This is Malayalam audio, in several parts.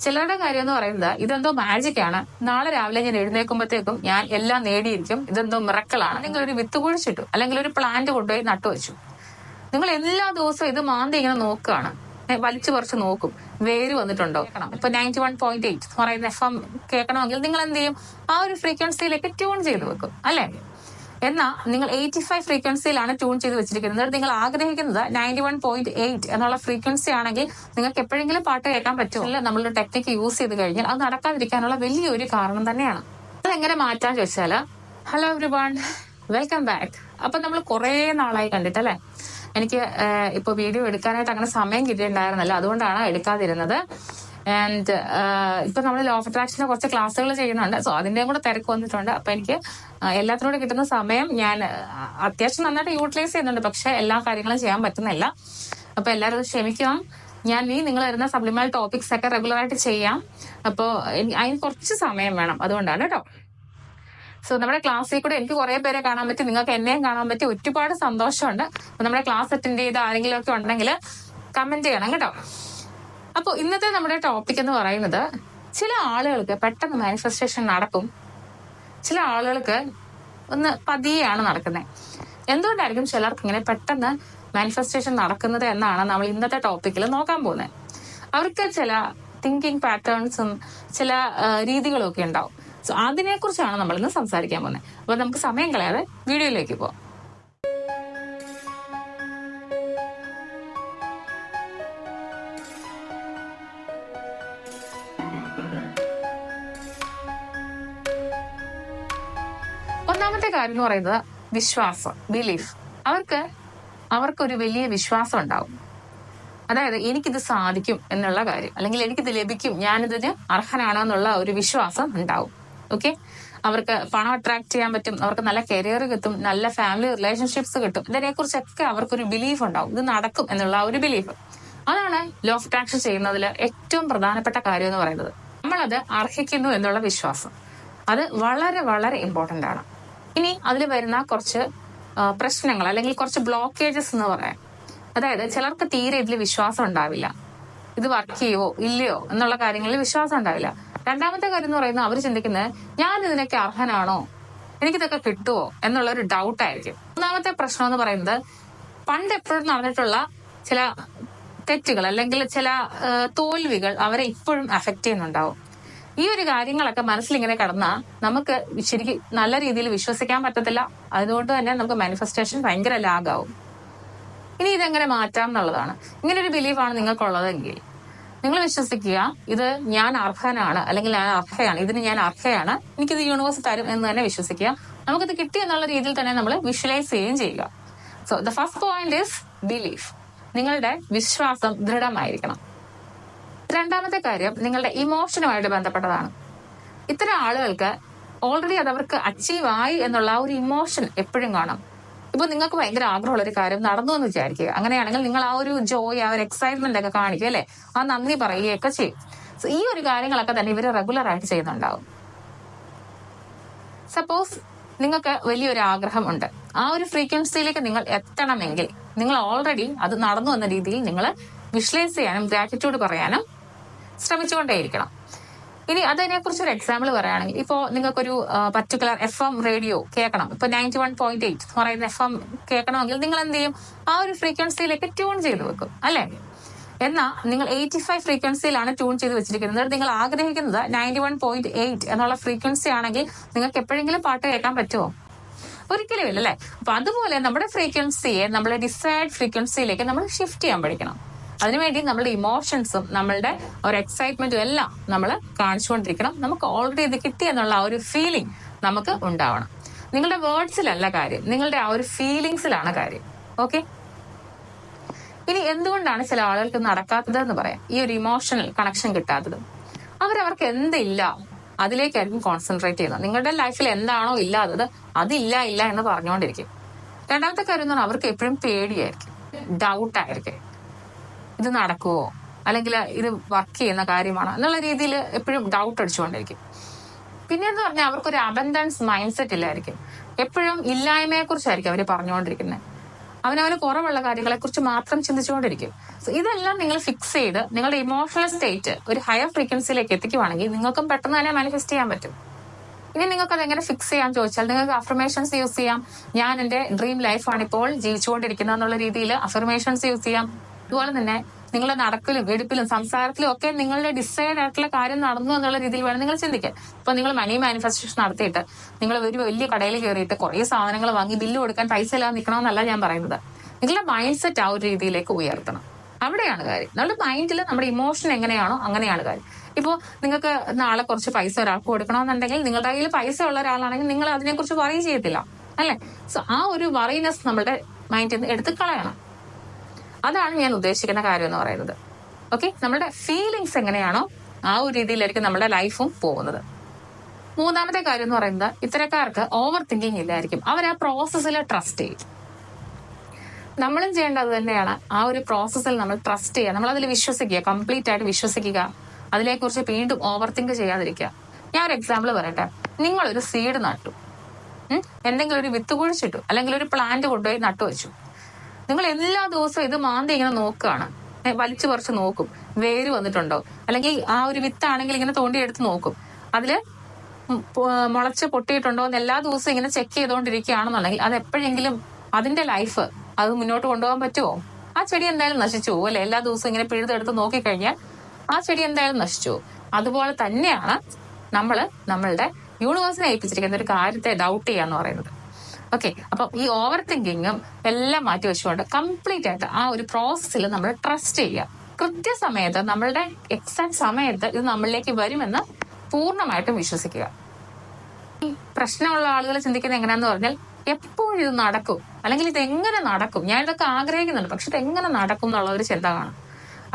ചിലരുടെ കാര്യം എന്ന് പറയുന്നത് ഇതെന്തോ മാജിക് ആണ്, നാളെ രാവിലെ ഞാൻ എഴുന്നേൽക്കുമ്പോഴത്തേക്കും ഞാൻ എല്ലാം നേടിയിരിക്കും, ഇതെന്തോ മിറക്കിളാണ്. നിങ്ങൾ ഒരു വിത്ത് കുഴിച്ചിട്ടു അല്ലെങ്കിൽ ഒരു പ്ലാന്റ് കൊണ്ടുപോയി നട്ടുവെച്ചു. നിങ്ങൾ എല്ലാ ദിവസവും ഇത് മാന്തി ഇങ്ങനെ നോക്കുകയാണ്, വലിച്ചു പറിച്ച് നോക്കും വേര് വന്നിട്ടുണ്ടോ. ഇപ്പൊ 91.8 പറയുന്ന FM കേൾക്കണമെങ്കിൽ നിങ്ങൾ എന്ത് ചെയ്യും, ആ ഒരു ഫ്രീക്വൻസിയിലേക്ക് ട്യൂൺ ചെയ്ത് വെക്കും അല്ലെ. എന്നാൽ നിങ്ങൾ 85 ഫ്രീക്വൻസിയിലാണ് ട്യൂൺ ചെയ്ത് വെച്ചിരിക്കുന്നത്. നിങ്ങൾ ആഗ്രഹിക്കുന്നത് 91.8 എന്നുള്ള ഫ്രീക്വൻസി ആണെങ്കിൽ നിങ്ങൾക്ക് എപ്പോഴെങ്കിലും പാട്ട് കേൾക്കാൻ പറ്റുമല്ല. നമ്മളുടെ ടെക്നിക്ക് യൂസ് ചെയ്ത് കഴിഞ്ഞാൽ അത് നടക്കാതിരിക്കാനുള്ള വലിയൊരു കാരണം തന്നെയാണ്. അതെങ്ങനെ മാറ്റാൻ ചോദിച്ചാല്, ഹലോ എവരിവൺ, വെൽക്കം ബാക്ക്. അപ്പൊ നമ്മൾ കുറെ നാളായി കണ്ടിട്ടല്ലേ. എനിക്ക് ഇപ്പൊ വീഡിയോ എടുക്കാനായിട്ട് അങ്ങനെ സമയം കിട്ടിയിട്ടുണ്ടായിരുന്നല്ലോ, അതുകൊണ്ടാണ് എടുക്കാതിരുന്നത്. ആൻഡ് ഇപ്പൊ നമ്മൾ ലോ ഓഫ് അട്രാക്ഷന്റെ കുറച്ച് ക്ലാസ്സുകൾ ചെയ്യുന്നുണ്ട്. സോ അതിന്റെയും കൂടെ തിരക്ക് വന്നിട്ടുണ്ട്. അപ്പൊ എനിക്ക് എല്ലാത്തിനോട് കിട്ടുന്ന സമയം ഞാൻ അത്യാവശ്യം നന്നായിട്ട് യൂട്ടിലൈസ് ചെയ്യുന്നുണ്ട്, പക്ഷെ എല്ലാ കാര്യങ്ങളും ചെയ്യാൻ പറ്റുന്നില്ല. അപ്പൊ എല്ലാവരും ക്ഷമിക്കുക. ഞാൻ നിങ്ങൾ വരുന്ന സപ്ലിമെന്റൽ ടോപ്പിക്സ് ഒക്കെ റെഗുലർ ആയിട്ട് ചെയ്യാം. അപ്പോൾ അതിന് കുറച്ച് സമയം വേണം, അതുകൊണ്ടാണ് കേട്ടോ. സോ നമ്മുടെ ക്ലാസ്സിൽ കൂടെ എനിക്ക് കുറെ പേരെ കാണാൻ പറ്റി, നിങ്ങൾക്ക് എന്നെയും കാണാൻ പറ്റി, ഒരുപാട് സന്തോഷമുണ്ട്. അപ്പൊ നമ്മുടെ ക്ലാസ് അറ്റൻഡ് ചെയ്ത് ആരെങ്കിലും ഒക്കെ ഉണ്ടെങ്കിൽ കമന്റ് ചെയ്യണം കേട്ടോ. അപ്പോൾ ഇന്നത്തെ നമ്മുടെ ടോപ്പിക് എന്ന് പറയുന്നത്, ചില ആളുകൾക്ക് പെട്ടെന്ന് മാനിഫെസ്റ്റേഷൻ നടക്കും, ചില ആളുകൾക്ക് ഒന്ന് പതിയെയാണ് നടക്കുന്നത്. എന്തുകൊണ്ടായിരിക്കും ചിലർക്ക് ഇങ്ങനെ പെട്ടെന്ന് മാനിഫെസ്റ്റേഷൻ നടക്കുന്നത് എന്നാണ് നമ്മൾ ഇന്നത്തെ ടോപ്പിക്കിൽ നോക്കാൻ പോകുന്നത്. അവർക്ക് ചില തിങ്കിങ് പാറ്റേൺസും ചില രീതികളും ഒക്കെ ഉണ്ടാവും. സോ അതിനെ കുറിച്ചാണ് നമ്മൾ ഇന്ന് സംസാരിക്കാൻ പോകുന്നത്. അപ്പൊ നമുക്ക് സമയം കളയാതെ വീഡിയോയിലേക്ക് പോവാം. ഒന്നാമത്തെ കാര്യം എന്ന് പറയുന്നത് വിശ്വാസം, ബിലീഫ്. അവർക്കൊരു വലിയ വിശ്വാസം ഉണ്ടാവും. അതായത് എനിക്കിത് സാധിക്കും എന്നുള്ള കാര്യം, അല്ലെങ്കിൽ എനിക്കിത് ലഭിക്കും, ഞാനിതിന് അർഹനാണോ എന്നുള്ള ഒരു വിശ്വാസം ഉണ്ടാവും. ഓക്കെ, അവർക്ക് പണം അട്രാക്ട് ചെയ്യാൻ പറ്റും, അവർക്ക് നല്ല കരിയർ കിട്ടും, നല്ല ഫാമിലി റിലേഷൻഷിപ്സ് കിട്ടും. ഇതിനെ കുറിച്ചൊക്കെ അവർക്കൊരു ബിലീഫ് ഉണ്ടാവും, ഇത് നടക്കും എന്നുള്ള ഒരു ബിലീഫ്. അതാണ് ലോ ഓഫ് അട്രാക്ഷൻ ചെയ്യുന്നതിൽ ഏറ്റവും പ്രധാനപ്പെട്ട കാര്യം എന്ന് പറയുന്നത്. നമ്മളത് അർഹിക്കുന്നു എന്നുള്ള വിശ്വാസം, അത് വളരെ വളരെ ഇമ്പോർട്ടന്റ് ആണ്. ഇനി അതിൽ വരുന്ന കുറച്ച് പ്രശ്നങ്ങൾ അല്ലെങ്കിൽ കുറച്ച് ബ്ലോക്കേജസ് എന്ന് പറയാം. അതായത് ചിലർക്ക് തീരെ ഇതിൽ വിശ്വാസം ഉണ്ടാവില്ല, ഇത് വർക്ക് ചെയ്യുവോ ഇല്ലയോ എന്നുള്ള കാര്യങ്ങളിൽ വിശ്വാസം ഉണ്ടാവില്ല. രണ്ടാമത്തെ കാര്യം എന്ന് പറയുന്നത്, അവർ ചിന്തിക്കുന്നത് ഞാൻ ഇതിനൊക്കെ അർഹനാണോ, എനിക്കിതൊക്കെ കിട്ടുമോ എന്നുള്ള ഒരു ഡൗട്ട് ആയിരിക്കും. മൂന്നാമത്തെ പ്രശ്നം എന്ന് പറയുന്നത്, പണ്ട് എപ്പോഴും നടന്നിട്ടുള്ള ചില തെറ്റുകൾ അല്ലെങ്കിൽ ചില തോൽവികൾ അവരെ ഇപ്പോഴും അഫക്റ്റ് ചെയ്യുന്നുണ്ടാവും. ഈ ഒരു കാര്യങ്ങളൊക്കെ മനസ്സിലിങ്ങനെ കടന്നാൽ നമുക്ക് ശരിക്കും നല്ല രീതിയിൽ വിശ്വസിക്കാൻ പറ്റത്തില്ല. അതുകൊണ്ട് തന്നെ നമുക്ക് മാനിഫെസ്റ്റേഷൻ ഭയങ്കര ലാഗാവും. ഇനി ഇതെങ്ങനെ മാറ്റാം എന്നുള്ളതാണ്. ഇങ്ങനെ ഒരു ബിലീഫാണ് നിങ്ങൾക്കുള്ളതെങ്കിൽ നിങ്ങൾ വിശ്വസിക്കുക, ഇത് ഞാൻ അർഹനാണ് അല്ലെങ്കിൽ ഞാൻ അർഹയാണ്, ഇതിന് ഞാൻ അർഹയാണ്, എനിക്കിത് യൂണിവേഴ്സ് തരും എന്ന് തന്നെ വിശ്വസിക്കുക. നമുക്കിത് കിട്ടി എന്നുള്ള രീതിയിൽ തന്നെ നമ്മൾ വിഷ്വലൈസ് ചെയ്യുകയും ചെയ്യുക. So the first point is belief. നിങ്ങളുടെ വിശ്വാസം ദൃഢമായിരിക്കണം. രണ്ടാമത്തെ കാര്യം നിങ്ങളുടെ ഇമോഷനുമായിട്ട് ബന്ധപ്പെട്ടതാണ്. ഇത്തരം ആളുകൾക്ക് ഓൾറെഡി അത് അവർക്ക് അച്ചീവ് ആയി എന്നുള്ള ആ ഒരു ഇമോഷൻ എപ്പോഴും കാണാം. ഇപ്പൊ നിങ്ങൾക്ക് ഭയങ്കര ആഗ്രഹമുള്ള ഒരു കാര്യം നടന്നു എന്ന് വിചാരിക്കുക. അങ്ങനെയാണെങ്കിൽ നിങ്ങൾ ആ ഒരു ജോയ്, ആ ഒരു എക്സൈറ്റ്മെന്റ് ഒക്കെ കാണിക്കും അല്ലെ, ആ നന്ദി പറയുകയൊക്കെ ചെയ്യും. സോ ഈ ഒരു കാര്യങ്ങളൊക്കെ തന്നെ ഇവര് റെഗുലർ ആയിട്ട് ചെയ്യുന്നുണ്ടാവും. സപ്പോസ് നിങ്ങൾക്ക് വലിയൊരു ആഗ്രഹം ഉണ്ട്, ആ ഒരു ഫ്രീക്വൻസിയിലേക്ക് നിങ്ങൾ എത്തണമെങ്കിൽ നിങ്ങൾ ഓൾറെഡി അത് നടന്നു എന്ന രീതിയിൽ നിങ്ങൾ വിഷ്വലൈസ് ചെയ്യാനും ഗ്രാറ്റിറ്റ്യൂഡ് പറയാനും ശ്രമിച്ചുകൊണ്ടേയിരിക്കണം. ഇനി അതിനെക്കുറിച്ച് ഒരു എക്സാമ്പിൾ പറയുകയാണെങ്കിൽ, ഇപ്പോ നിങ്ങൾക്കൊരു പർട്ടിക്കുലർ FM റേഡിയോ കേൾക്കണം. ഇപ്പൊ 91.8 പറയുന്ന FM കേൾക്കണമെങ്കിൽ നിങ്ങൾ എന്ത് ചെയ്യും, ആ ഒരു ഫ്രീക്വൻസിയിലേക്ക് ട്യൂൺ ചെയ്ത് വെക്കും അല്ലെ. എന്നാൽ നിങ്ങൾ 85 ഫ്രീക്വൻസിയിലാണ് ട്യൂൺ ചെയ്ത് വെച്ചിരിക്കുന്നത്. നിങ്ങൾ ആഗ്രഹിക്കുന്നത് 91.8 എന്നുള്ള ഫ്രീക്വൻസി ആണെങ്കിൽ നിങ്ങൾക്ക് എപ്പോഴെങ്കിലും പാട്ട് കേൾക്കാൻ പറ്റുമോ? ഒരിക്കലും ഇല്ല അല്ലെ. അപ്പൊ അതുപോലെ നമ്മുടെ ഫ്രീക്വൻസിയെ നമ്മുടെ ഡിസൈഡ് ഫ്രീക്വൻസിയിലേക്ക് നമ്മൾ ഷിഫ്റ്റ് ചെയ്യാൻ പഠിക്കണം. അതിനുവേണ്ടി നമ്മളുടെ ഇമോഷൻസും നമ്മളുടെ ഒരു എക്സൈറ്റ്മെന്റും എല്ലാം നമ്മൾ കാണിച്ചുകൊണ്ടിരിക്കണം. നമുക്ക് ഓൾറെഡി ഇത് കിട്ടി എന്നുള്ള ആ ഒരു ഫീലിംഗ് നമുക്ക് ഉണ്ടാവണം. നിങ്ങളുടെ വേർഡ്സിലല്ല കാര്യം, നിങ്ങളുടെ ആ ഒരു ഫീലിങ്സിലാണ് കാര്യം. ഓക്കെ, ഇനി എന്തുകൊണ്ടാണ് ചില ആളുകൾക്ക് നടക്കാത്തത് എന്ന് പറയാം, ഈ ഒരു ഇമോഷണൽ കണക്ഷൻ കിട്ടാത്തത്. അവർക്ക് എന്തില്ല അതിലേക്കായിരിക്കും കോൺസെൻട്രേറ്റ് ചെയ്യുന്നത്. നിങ്ങളുടെ ലൈഫിൽ എന്താണോ ഇല്ലാത്തത് അതില്ല ഇല്ല എന്ന് പറഞ്ഞുകൊണ്ടിരിക്കും. രണ്ടാമത്തെ കാര്യം എന്ന് പറഞ്ഞാൽ അവർക്ക് എപ്പോഴും പേടിയായിരിക്കും, ഡൗട്ടായിരിക്കും, ഇത് നടക്കുവോ അല്ലെങ്കിൽ ഇത് വർക്ക് ചെയ്യുന്ന കാര്യമാണോ എന്നുള്ള രീതിയിൽ എപ്പോഴും ഡൗട്ട് അടിച്ചുകൊണ്ടിരിക്കും. പിന്നെന്ന് പറഞ്ഞാൽ അവർക്കൊരു അബൻഡൻസ് മൈൻഡ് സെറ്റ് ഇല്ലായിരിക്കും, എപ്പോഴും ഇല്ലായ്മയെ കുറിച്ചായിരിക്കും അവർ പറഞ്ഞുകൊണ്ടിരിക്കുന്നത്. അവനവന് കുറവുള്ള കാര്യങ്ങളെ കുറിച്ച് മാത്രം ചിന്തിച്ചുകൊണ്ടിരിക്കും. സോ ഇതെല്ലാം നിങ്ങൾ ഫിക്സ് ചെയ്ത് നിങ്ങളുടെ ഇമോഷണൽ സ്റ്റേറ്റ് ഒരു ഹയർ ഫ്രീക്വൻസിയിലേക്ക് എത്തിക്കുവാണെങ്കിൽ നിങ്ങൾക്കും പെട്ടെന്ന് തന്നെ മാനിഫെസ്റ്റ് ചെയ്യാൻ പറ്റും. ഇനി നിങ്ങൾക്ക് അത് എങ്ങനെ ഫിക്സ് ചെയ്യാൻ ചോദിച്ചാൽ നിങ്ങൾക്ക് അഫർമേഷൻസ് യൂസ് ചെയ്യാം. ഞാൻ എന്റെ ഡ്രീം ലൈഫാണ് ഇപ്പോൾ ജീവിച്ചുകൊണ്ടിരിക്കുന്നത് എന്നുള്ള രീതിയിൽ അഫർമേഷൻസ് യൂസ് ചെയ്യാം. അതുപോലെ തന്നെ നിങ്ങളുടെ നടക്കലും എടുപ്പിലും സംസാരത്തിലും ഒക്കെ നിങ്ങളുടെ ഡിസൈഡ് ആയിട്ടുള്ള കാര്യം നടന്നു എന്നുള്ള രീതിയിൽ വേണം നിങ്ങൾ ചിന്തിക്കാൻ. ഇപ്പൊ നിങ്ങൾ മണി മാനിഫെസ്റ്റേഷൻ നടത്തിയിട്ട് നിങ്ങൾ ഒരു വലിയ കടയിൽ കയറിയിട്ട് കുറെ സാധനങ്ങൾ വാങ്ങി ബില്ല് കൊടുക്കാൻ പൈസ ഇല്ലാതെ നിൽക്കണമെന്നല്ല ഞാൻ പറയുന്നത്. നിങ്ങളുടെ മൈൻഡ് സെറ്റ് ആ ഒരു രീതിയിലേക്ക് ഉയർത്തണം. അവിടെയാണ് കാര്യം. നമ്മുടെ മൈൻഡിൽ നമ്മുടെ ഇമോഷൻ എങ്ങനെയാണോ അങ്ങനെയാണ് കാര്യം. ഇപ്പോൾ നിങ്ങൾക്ക് നാളെ കുറച്ച് പൈസ ഒരാൾക്ക് കൊടുക്കണമെന്നുണ്ടെങ്കിൽ നിങ്ങളുടെ കയ്യിൽ പൈസ ഉള്ള ഒരാളാണെങ്കിൽ നിങ്ങൾ അതിനെക്കുറിച്ച് വറി ചെയ്യത്തില്ല, അല്ലെ? സോ ആ ഒരു വറീനെസ് നമ്മുടെ മൈൻഡിൽ നിന്ന് എടുത്ത് കളയണം. അതാണ് ഞാൻ ഉദ്ദേശിക്കുന്ന കാര്യം എന്ന് പറയുന്നത്. ഓക്കെ, നമ്മുടെ ഫീലിങ്സ് എങ്ങനെയാണോ ആ ഒരു രീതിയിലായിരിക്കും നമ്മുടെ ലൈഫും പോകുന്നത്. മൂന്നാമത്തെ കാര്യം എന്ന് പറയുന്നത് ഇത്തരക്കാർക്ക് ഓവർ തിങ്കിങ് ഇല്ലായിരിക്കും. അവർ ആ പ്രോസസ്സിൽ ട്രസ്റ്റ് ചെയ്യും. നമ്മളും ചെയ്യേണ്ടത് തന്നെയാണ്. ആ ഒരു പ്രോസസ്സിൽ നമ്മൾ ട്രസ്റ്റ് ചെയ്യുക, നമ്മൾ അതിൽ വിശ്വസിക്കുക, കംപ്ലീറ്റ് ആയിട്ട് വിശ്വസിക്കുക. അതിനെക്കുറിച്ച് വീണ്ടും ഓവർ തിങ്ക് ചെയ്യാതിരിക്കുക. ഞാൻ ഒരു എക്സാമ്പിൾ പറയട്ടെ. നിങ്ങളൊരു സീഡ് നട്ടു, എന്തെങ്കിലും ഒരു വിത്ത് കുഴിച്ചിട്ടു, അല്ലെങ്കിൽ ഒരു പ്ലാന്റ് കൊണ്ടുപോയി നട്ടു വെച്ചു. നിങ്ങൾ എല്ലാ ദിവസവും ഇത് മാന്തി ഇങ്ങനെ നോക്കുകയാണ്, വലിച്ചു പറിച്ച് നോക്കും, വേര് വന്നിട്ടുണ്ടോ, അല്ലെങ്കിൽ ആ ഒരു വിത്താണെങ്കിൽ ഇങ്ങനെ തോണ്ടിയെടുത്ത് നോക്കും, അതില് മുളച്ച് പൊട്ടിയിട്ടുണ്ടോ എന്ന് എല്ലാ ദിവസവും ഇങ്ങനെ ചെക്ക് ചെയ്തുകൊണ്ടിരിക്കുകയാണെന്നുണ്ടെങ്കിൽ അത് എപ്പോഴെങ്കിലും അതിന്റെ ലൈഫ് അത് മുന്നോട്ട് കൊണ്ടുപോകാൻ പറ്റുമോ? ആ ചെടി എന്തായാലും നശിച്ചു പോകും, അല്ലെ? എല്ലാ ദിവസവും ഇങ്ങനെ പിഴുതെടുത്ത് നോക്കിക്കഴിഞ്ഞാൽ ആ ചെടി എന്തായാലും നശിച്ചു പോകും. അതുപോലെ തന്നെയാണ് നമ്മളുടെ യൂണിവേഴ്സിനെ ഏൽപ്പിച്ചിരിക്കുന്ന ഒരു കാര്യത്തെ ഡൗട്ട് ചെയ്യാന്ന് പറയുന്നത്. ഓക്കെ, അപ്പൊ ഈ ഓവർ തിങ്കിങ്ങും എല്ലാം മാറ്റി വെച്ചുകൊണ്ട് കംപ്ലീറ്റ് ആയിട്ട് ആ ഒരു പ്രോസസ്സിൽ നമ്മൾ ട്രസ്റ്റ് ചെയ്യുക. കൃത്യസമയത്ത് നമ്മളുടെ എക്സാക്ട് സമയത്ത് ഇത് നമ്മളിലേക്ക് വരുമെന്ന് പൂർണ്ണമായിട്ടും വിശ്വസിക്കുക. ഈ പ്രശ്നമുള്ള ആളുകൾ ചിന്തിക്കുന്നത് എങ്ങനെയാന്ന് പറഞ്ഞാൽ എപ്പോഴും ഇത് നടക്കും, അല്ലെങ്കിൽ ഇത് എങ്ങനെ നടക്കും, ഞാൻ ഇതൊക്കെ ആഗ്രഹിക്കുന്നുണ്ട് പക്ഷെ ഇത് എങ്ങനെ നടക്കും എന്നുള്ള ഒരു ചിന്ത കാണും.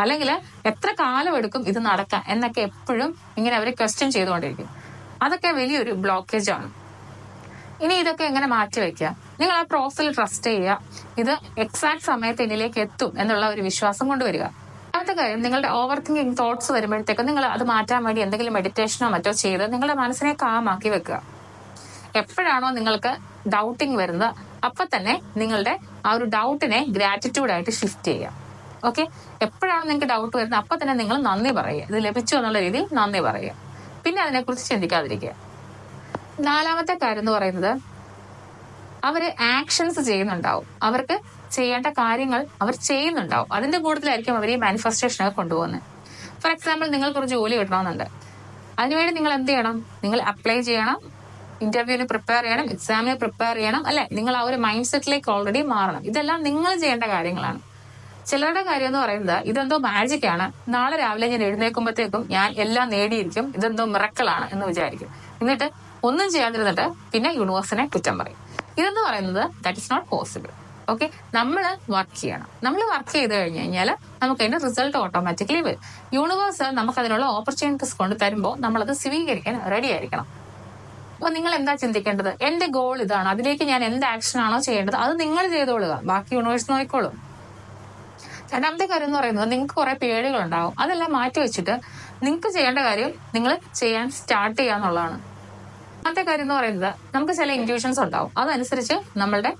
അല്ലെങ്കിൽ എത്ര കാലം എടുക്കും ഇത് നടക്കാൻ എന്നൊക്കെ എപ്പോഴും ഇങ്ങനെ അവർ ക്വസ്റ്റ്യൻ ചെയ്തുകൊണ്ടിരിക്കും. അതൊക്കെ വലിയൊരു ബ്ലോക്കേജ് ആണ്. ഇനി ഇതൊക്കെ എങ്ങനെ മാറ്റിവെക്കുക? നിങ്ങൾ ആ പ്രോസസ്സിൽ ട്രസ്റ്റ് ചെയ്യുക. ഇത് എക്സാക്ട് സമയത്ത് എന്നിലേക്ക് എത്തും എന്നുള്ള ഒരു വിശ്വാസം കൊണ്ടുവരിക. അടുത്ത കാര്യം, നിങ്ങളുടെ ഓവർ തിങ്കിങ് തോട്ട്സ് വരുമ്പോഴത്തേക്കും നിങ്ങൾ അത് മാറ്റാൻ വേണ്ടി എന്തെങ്കിലും മെഡിറ്റേഷനോ മറ്റോ ചെയ്ത് നിങ്ങളുടെ മനസ്സിനെ കാമാക്കി വെക്കുക. എപ്പോഴാണോ നിങ്ങൾക്ക് ഡൗട്ടിങ് വരുന്നത് അപ്പൊ തന്നെ നിങ്ങളുടെ ആ ഒരു ഡൗട്ടിനെ ഗ്രാറ്റിറ്റ്യൂഡായിട്ട് ഷിഫ്റ്റ് ചെയ്യുക. ഓക്കെ, എപ്പോഴാണ് നിങ്ങൾക്ക് ഡൗട്ട് വരുന്നത് അപ്പൊ തന്നെ നിങ്ങൾ നന്ദി പറയുക, ഇത് ലഭിച്ചു എന്നുള്ള രീതിയിൽ നന്ദി പറയുക. പിന്നെ അതിനെക്കുറിച്ച് ചിന്തിക്കാതിരിക്കുക. നാലാമത്തെ കാര്യം എന്ന് പറയുന്നത് അവര് ആക്ഷൻസ് ചെയ്യുന്നുണ്ടാവും, അവർക്ക് ചെയ്യേണ്ട കാര്യങ്ങൾ അവർ ചെയ്യുന്നുണ്ടാവും. അതിന്റെ കൂടുതലായിരിക്കും അവർ ഈ മാനിഫെസ്റ്റേഷനൊക്കെ കൊണ്ടുപോകുന്നത്. ഫോർ എക്സാമ്പിൾ, നിങ്ങൾക്ക് ഒരു ജോലി കിട്ടണമെന്നുണ്ട്. അതിനുവേണ്ടി നിങ്ങൾ എന്ത് ചെയ്യണം? നിങ്ങൾ അപ്ലൈ ചെയ്യണം, ഇന്റർവ്യൂവിന് പ്രിപ്പയർ ചെയ്യണം, എക്സാമിന് പ്രിപ്പയർ ചെയ്യണം, അല്ലെ? നിങ്ങൾ ആ ഒരു മൈൻഡ് സെറ്റിലേക്ക് ഓൾറെഡി മാറണം. ഇതെല്ലാം നിങ്ങൾ ചെയ്യേണ്ട കാര്യങ്ങളാണ്. ചിലരുടെ കാര്യം എന്ന് പറയുന്നത് ഇതെന്തോ മാജിക് ആണ്, നാളെ രാവിലെ ഞാൻ എഴുന്നേൽക്കുമ്പോഴത്തേക്കും ഞാൻ എല്ലാം നേടിയിരിക്കും, ഇതെന്തോ മിറക്കിളാണ് എന്ന് വിചാരിക്കും. എന്നിട്ട് ഒന്നും ചെയ്യാതിരുന്നിട്ട് പിന്നെ യൂണിവേഴ്സിനെ കുറ്റം പറയും. ഇതെന്ന് പറയുന്നത് that is not possible. Okay, നമ്മൾ വർക്ക് ചെയ്യണം. നമ്മൾ വർക്ക് ചെയ്ത് കഴിഞ്ഞു കഴിഞ്ഞാൽ നമുക്ക് അതിന്റെ റിസൾട്ട് ഓട്ടോമാറ്റിക്കലി വരും. യൂണിവേഴ്സ് നമുക്ക് അതിനുള്ള ഓപ്പർച്യൂണിറ്റീസ് കൊണ്ട് തരുമ്പോൾ നമ്മളത് സ്വീകരിക്കാൻ റെഡി ആയിരിക്കണം. അപ്പൊ നിങ്ങൾ എന്താ ചിന്തിക്കേണ്ടത്? എന്റെ ഗോൾ ഇതാണ്, അതിലേക്ക് ഞാൻ എന്ത് ആക്ഷൻ ആണോ ചെയ്യേണ്ടത് അത് നിങ്ങൾ ചെയ്തോളുക, ബാക്കി യൂണിവേഴ്സ് നോക്കിക്കോളും. രണ്ടാമത്തെ കാര്യം എന്ന് പറയുന്നത് നിങ്ങൾക്ക് കുറെ പേടികളുണ്ടാവും, അതെല്ലാം മാറ്റി വെച്ചിട്ട് നിങ്ങൾക്ക് ചെയ്യേണ്ട കാര്യം നിങ്ങൾ ചെയ്യാൻ സ്റ്റാർട്ട് ചെയ്യാന്നുള്ളതാണ്. രണ്ടാമത്തെ കാര്യം എന്ന് പറയുന്നത് നമുക്ക് ചില ഇൻറ്റ്യൂഷൻസ് ഉണ്ടാവും, അതനുസരിച്ച് നമ്മളുടെ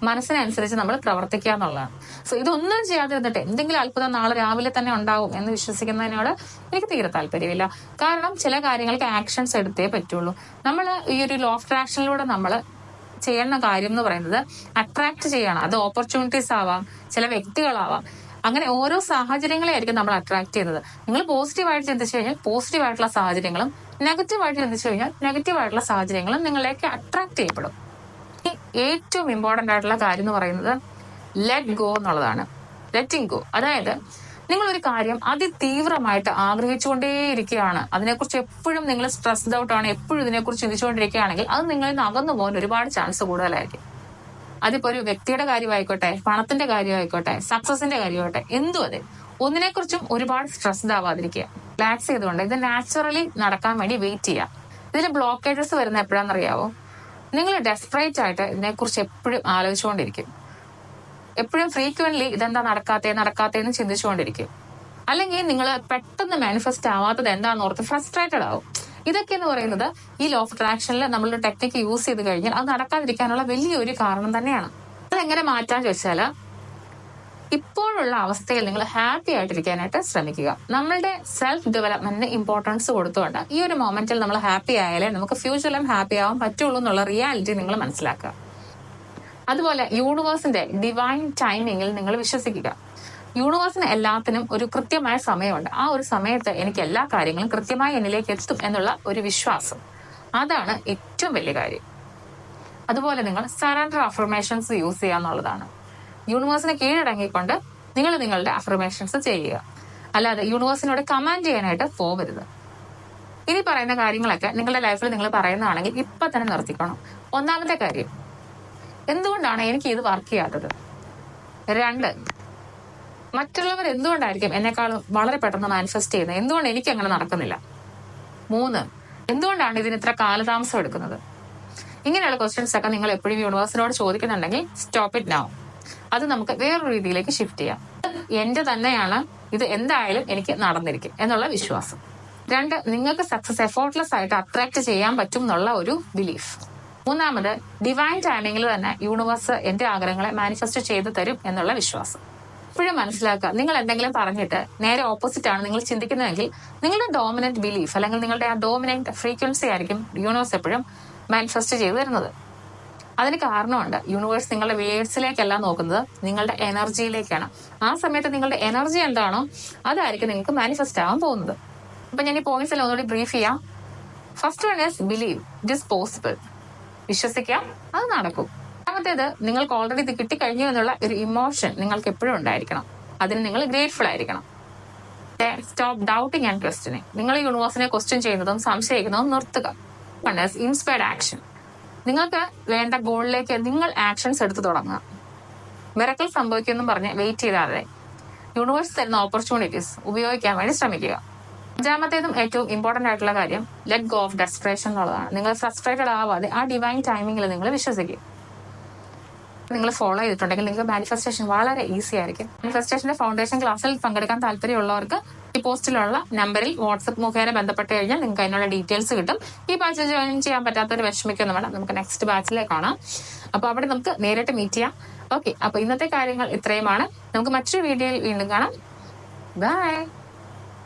മനസ്സിനനുസരിച്ച് നമ്മൾ പ്രവർത്തിക്കുക എന്നുള്ളതാണ്. സോ ഇതൊന്നും ചെയ്യാതിരുന്നിട്ട് എന്തെങ്കിലും അത്ഭുതം നാളെ രാവിലെ തന്നെ ഉണ്ടാവും എന്ന് വിശ്വസിക്കുന്നതിനോട് എനിക്ക് തീരെ താല്പര്യമില്ല. കാരണം ചില കാര്യങ്ങൾക്ക് ആക്ഷൻസ് എടുത്തേ പറ്റുള്ളൂ. നമ്മൾ ഈ ഒരു ലോ ഓഫ് അട്രാക്ഷനിലൂടെ നമ്മൾ ചെയ്യുന്ന കാര്യം എന്ന് പറയുന്നത് അട്രാക്ട് ചെയ്യണം. അത് ഓപ്പർച്യൂണിറ്റീസ് ആവാം, ചില വ്യക്തികളാവാം, അങ്ങനെ ഓരോ സാഹചര്യങ്ങളെ ആയിരിക്കും നമ്മൾ അട്രാക്ട് ചെയ്യുന്നത്. നിങ്ങൾ പോസിറ്റീവായിട്ട് ചിന്തിച്ചു കഴിഞ്ഞാൽ പോസിറ്റീവായിട്ടുള്ള സാഹചര്യങ്ങളും നെഗറ്റീവായിട്ട് ചിന്തിച്ചു കഴിഞ്ഞാൽ നെഗറ്റീവായിട്ടുള്ള സാഹചര്യങ്ങളും നിങ്ങളിലേക്ക് അട്രാക്ട് ചെയ്യപ്പെടും. ഏറ്റവും ഇമ്പോർട്ടന്റ് ആയിട്ടുള്ള കാര്യം എന്ന് പറയുന്നത് ലെറ്റ് ഗോ എന്നുള്ളതാണ്. ലെറ്റിംഗ് ഗോ, അതായത് നിങ്ങളൊരു കാര്യം അതിതീവ്രമായിട്ട് ആഗ്രഹിച്ചുകൊണ്ടേയിരിക്കുകയാണ്, അതിനെക്കുറിച്ച് എപ്പോഴും നിങ്ങൾ സ്ട്രെസ്ഡ് ഔട്ട് ആണ്, എപ്പോഴും ഇതിനെക്കുറിച്ച് ചിന്തിച്ചുകൊണ്ടിരിക്കുകയാണെങ്കിൽ അത് നിങ്ങളിൽ നിന്ന് അകന്നു പോകാൻ ഒരുപാട് ചാൻസ് കൂടുതലായിരിക്കും. അതിപ്പോ ഒരു വ്യക്തിയുടെ കാര്യമായിക്കോട്ടെ, പണത്തിന്റെ കാര്യമായിക്കോട്ടെ, സക്സസിന്റെ കാര്യമായിക്കോട്ടെ, എന്തും അതെ, ഒന്നിനെക്കുറിച്ചും ഒരുപാട് സ്ട്രെസ്ഡ് ആവാതിരിക്കുക. റിലാക്സ് ചെയ്തുകൊണ്ട് ഇത് നാച്ചുറലി നടക്കാൻ വേണ്ടി വെയിറ്റ് ചെയ്യുക. ഇതിന് ബ്ലോക്കേജസ് വരുന്ന എപ്പോഴാണെന്നറിയാവോ? നിങ്ങൾ ഡെസ്പറേറ്റ് ആയിട്ട് ഇതിനെക്കുറിച്ച് എപ്പോഴും ആലോചിച്ചുകൊണ്ടിരിക്കും, എപ്പോഴും ഫ്രീക്വന്റ്ലി ഇതെന്താ നടക്കാത്തേന്ന് ചിന്തിച്ചുകൊണ്ടിരിക്കും. അല്ലെങ്കിൽ നിങ്ങൾ പെട്ടെന്ന് മാനിഫെസ്റ്റ് ആവാത്തത് എന്താണെന്ന് ഓർത്ത് ഫ്രസ്ട്രേറ്റഡ് ആവും. ഇതൊക്കെ എന്ന് പറയുന്നത് ഈ ലോ ഓഫ് അട്രാക്ഷനിൽ നമ്മളൊരു ടെക്നിക്ക് യൂസ് ചെയ്ത് കഴിഞ്ഞാൽ അത് നടക്കാതിരിക്കാനുള്ള വലിയൊരു കാരണം തന്നെയാണ്. അത് അതെങ്ങനെ മാറ്റാൻ ചോദിച്ചാൽ ഇപ്പോഴുള്ള അവസ്ഥയിൽ നിങ്ങൾ ഹാപ്പി ആയിട്ടിരിക്കാനായിട്ട് ശ്രമിക്കുക. നമ്മളുടെ സെൽഫ് ഡെവലപ്മെന്റിന് ഇമ്പോർട്ടൻസ് കൊടുത്തുകൊണ്ട് ഈ ഒരു മൊമെന്റിൽ നമ്മൾ ഹാപ്പി ആയാലേ നമുക്ക് ഫ്യൂച്ചറിലും ഹാപ്പി ആവാൻ പറ്റുള്ളൂ എന്നുള്ള റിയാലിറ്റി നിങ്ങൾ മനസ്സിലാക്കുക. അതുപോലെ യൂണിവേഴ്സിന്റെ ഡിവൈൻ ടൈമിങ്ങിൽ നിങ്ങൾ വിശ്വസിക്കുക. യൂണിവേഴ്സിന് എല്ലാത്തിനും ഒരു കൃത്യമായ സമയമുണ്ട്. ആ ഒരു സമയത്ത് എനിക്ക് എല്ലാ കാര്യങ്ങളും കൃത്യമായി എന്നിലേക്ക് എത്തും എന്നുള്ള ഒരു വിശ്വാസം, അതാണ് ഏറ്റവും വലിയ കാര്യം. അതുപോലെ നിങ്ങൾ സറണ്ടർ അഫർമേഷൻസ് യൂസ് ചെയ്യുക എന്നുള്ളതാണ്. യൂണിവേഴ്സിനെ കീഴടങ്ങിക്കൊണ്ട് നിങ്ങൾ നിങ്ങളുടെ അഫർമേഷൻസ് ചെയ്യുക, അല്ലാതെ യൂണിവേഴ്സിനോട് കമാൻഡ് ചെയ്യാനായിട്ട് പോകരുത്. ഇനി പറയുന്ന കാര്യങ്ങളൊക്കെ നിങ്ങളുടെ ലൈഫിൽ നിങ്ങൾ പറയുന്നതാണെങ്കിൽ ഇപ്പൊ തന്നെ നിർത്തിക്കണം. ഒന്നാമത്തെ കാര്യം, എന്തുകൊണ്ടാണ് എനിക്ക് ഇത് വർക്ക് ചെയ്യാത്തത്? 2, മറ്റുള്ളവർ എന്തുകൊണ്ടായിരിക്കും എന്നെക്കാളും വളരെ പെട്ടെന്ന് മാനിഫെസ്റ്റ് ചെയ്യുന്നത്? എന്തുകൊണ്ട് എനിക്ക് അങ്ങനെ നടക്കുന്നില്ല? 3, എന്തുകൊണ്ടാണ് ഇതിന് ഇത്ര കാലതാമസം എടുക്കുന്നത്? ഇങ്ങനെയുള്ള ക്വസ്റ്റ്യൻസ് ഒക്കെ നിങ്ങൾ എപ്പോഴും യൂണിവേഴ്സിനോട് ചോദിക്കുന്നുണ്ടെങ്കിൽ സ്റ്റോപ്പ് ഇറ്റ് നൗ. അത് നമുക്ക് വേറൊരു രീതിയിലേക്ക് ഷിഫ്റ്റ് ചെയ്യാം. എന്റെ തന്നെയാണ്, ഇത് എന്തായാലും എനിക്ക് നടന്നിരിക്കും എന്നുള്ള വിശ്വാസം. 2, നിങ്ങൾക്ക് സക്സസ് എഫോർട്ട്ലെസ് ആയിട്ട് അട്രാക്ട് ചെയ്യാൻ പറ്റും എന്നുള്ള ഒരു ബിലീഫ്. 3, ഡിവൈൻ ടൈമിങ്ങിൽ തന്നെ യൂണിവേഴ്സ് എന്റെ ആഗ്രഹങ്ങളെ മാനിഫെസ്റ്റ് ചെയ്തു തരും എന്നുള്ള വിശ്വാസം. എപ്പോഴും മനസ്സിലാക്കുക, നിങ്ങൾ എന്തെങ്കിലും പറഞ്ഞിട്ട് നേരെ ഓപ്പോസിറ്റ് ആണ് നിങ്ങൾ ചിന്തിക്കുന്നതെങ്കിൽ നിങ്ങളുടെ ഡോമിനന്റ് ബിലീഫ് അല്ലെങ്കിൽ നിങ്ങളുടെ ആ ഡോമിനന്റ് ഫ്രീക്വൻസി ആയിരിക്കും യൂണിവേഴ്സ് എപ്പോഴും മാനിഫെസ്റ്റ് ചെയ്തു തരുന്നത്. അതിന് കാരണമുണ്ട്. യൂണിവേഴ്സ് നിങ്ങളുടെ വേർഡ്സിലേക്കല്ല നോക്കുന്നത്, നിങ്ങളുടെ എനർജിയിലേക്കാണ്. ആ സമയത്ത് നിങ്ങളുടെ എനർജി എന്താണോ അതായിരിക്കും നിങ്ങൾക്ക് മാനിഫെസ്റ്റ് ആവാൻ പോകുന്നത്. അപ്പൊ ഞാൻ ഈ പോയിന്റ്സ് എല്ലാം ഒന്നുകൂടി ബ്രീഫ് ചെയ്യാം. First one is believe it is possible. വിശ്വസിക്കാം, അത് നടക്കും. രണ്ടാമത്തേത്, നിങ്ങൾക്ക് ഓൾറെഡി ഇത് കിട്ടിക്കഴിഞ്ഞു എന്നുള്ള ഒരു ഇമോഷൻ നിങ്ങൾക്ക് എപ്പോഴും ഉണ്ടായിരിക്കണം. അതിന് നിങ്ങൾ ഗ്രേറ്റ്ഫുൾ ആയിരിക്കണം. Stop doubting and questioning. നിങ്ങൾ യൂണിവേഴ്സിനെ ക്വസ്റ്റ്യൻ ചെയ്യുന്നതും സംശയിക്കുന്നതും നിർത്തുക. Inspired action. നിങ്ങൾക്ക് വേണ്ട ഗോളിലേക്ക് നിങ്ങൾ ആക്ഷൻസ് എടുത്തു തുടങ്ങുക. മിറക്കിൾ സംഭവിക്കുമെന്നും പറഞ്ഞ് വെയിറ്റ് ചെയ്താതെ യൂണിവേഴ്സ് തരുന്ന ഓപ്പർച്യൂണിറ്റീസ് ഉപയോഗിക്കാൻ വേണ്ടി ശ്രമിക്കുക. 5ാമത്തേതും ഏറ്റവും ഇമ്പോർട്ടന്റ് ആയിട്ടുള്ള കാര്യം, ലെറ്റ് ഗോ ഓഫ് ഡെസ്പറേഷൻ എന്നുള്ളതാണ്. നിങ്ങൾ ഫ്രസ്ട്രേറ്റഡ് ആവാതെ ആ ഡിവൈൻ ടൈമിങ്ങിൽ നിങ്ങൾ വിശ്വസിക്കുക. നിങ്ങൾ ഫോളോ ചെയ്തിട്ടുണ്ടെങ്കിൽ നിങ്ങൾക്ക് മാനിഫെസ്റ്റേഷൻ വളരെ ഈസി ആയിരിക്കും. മാനിഫെസ്റ്റേഷന്റെ ഫൗണ്ടേഷൻ ക്ലാസ്സിൽ പങ്കെടുക്കാൻ താല്പര്യമുള്ളവർക്ക് ഈ പോസ്റ്റിലുള്ള നമ്പറിൽ വാട്സ്ആപ്പ് മുഖേന ബന്ധപ്പെട്ട് കഴിഞ്ഞാൽ നിങ്ങൾക്ക് അതിനുള്ള ഡീറ്റെയിൽസ് കിട്ടും. ഈ ബാച്ചിൽ ജോയിൻ ചെയ്യാൻ പറ്റാത്തൊരു വിഷമിക്കൊന്നും വേണം, നമുക്ക് നെക്സ്റ്റ് ബാച്ചിലേക്ക് കാണാം. അപ്പൊ അവിടെ നമുക്ക് നേരിട്ട് മീറ്റ് ചെയ്യാം. ഓക്കെ, അപ്പൊ ഇന്നത്തെ കാര്യങ്ങൾ ഇത്രയുമാണ്. നമുക്ക് മറ്റൊരു വീഡിയോയിൽ വീണ്ടും കാണാം. ബൈ.